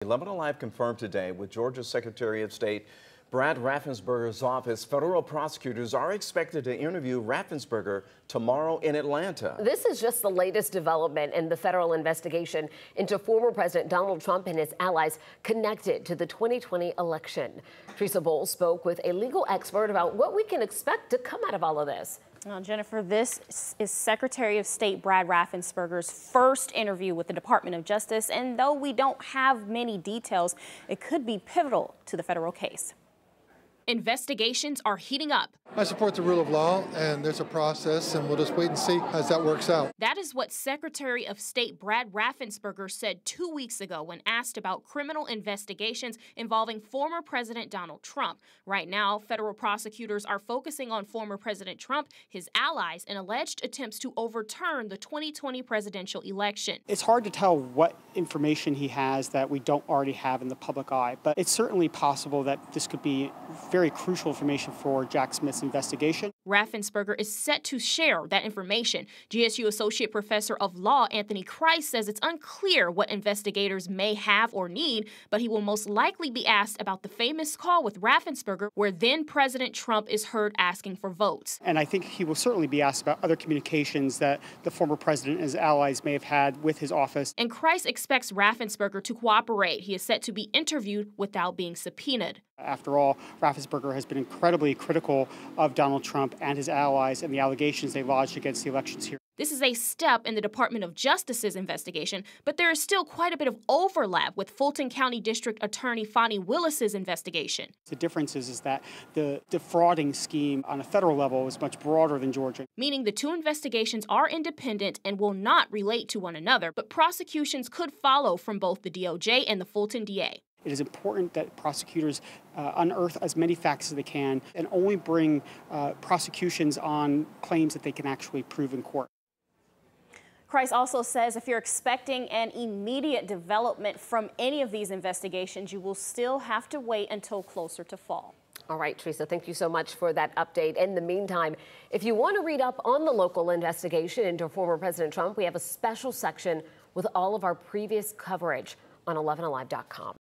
11 Alive confirmed today with Georgia Secretary of State Brad Raffensperger's office. Federal prosecutors are expected to interview Raffensperger tomorrow in Atlanta. This is just the latest development in the federal investigation into former President Donald Trump and his allies connected to the 2020 election. Teresa Bowles spoke with a legal expert about what we can expect to come out of all of this. Well, Jennifer, this is Secretary of State Brad Raffensperger's first interview with the Department of Justice, and though we don't have many details, it could be pivotal to the federal case. Investigations are heating up. I support the rule of law, and there's a process, and we'll just wait and see as that works out. That is what Secretary of State Brad Raffensperger said 2 weeks ago when asked about criminal investigations involving former President Donald Trump. Right now, federal prosecutors are focusing on former President Trump, his allies, and alleged attempts to overturn the 2020 presidential election. It's hard to tell what information he has that we don't already have in the public eye, but it's certainly possible that this could be very crucial information for Jack Smith's investigation. Raffensperger is set to share that information. GSU Associate Professor of Law Anthony Christ says it's unclear what investigators may have or need, but he will most likely be asked about the famous call with Raffensperger where then President Trump is heard asking for votes. And I think he will certainly be asked about other communications that the former president and his allies may have had with his office. And Christ expects Raffensperger to cooperate. He is set to be interviewed without being subpoenaed. After all, Raffensperger has been incredibly critical of Donald Trump and his allies and the allegations they lodged against the elections here. This is a step in the Department of Justice's investigation, but there is still quite a bit of overlap with Fulton County District Attorney Fonnie Willis's investigation. The difference is that the defrauding scheme on a federal level is much broader than Georgia. Meaning the two investigations are independent and will not relate to one another, but prosecutions could follow from both the DOJ and the Fulton DA. It is important that prosecutors unearth as many facts as they can and only bring prosecutions on claims that they can actually prove in court. Christ also says if you're expecting an immediate development from any of these investigations, you will still have to wait until closer to fall. All right, Teresa, thank you so much for that update. In the meantime, if you want to read up on the local investigation into former President Trump, we have a special section with all of our previous coverage on 11alive.com.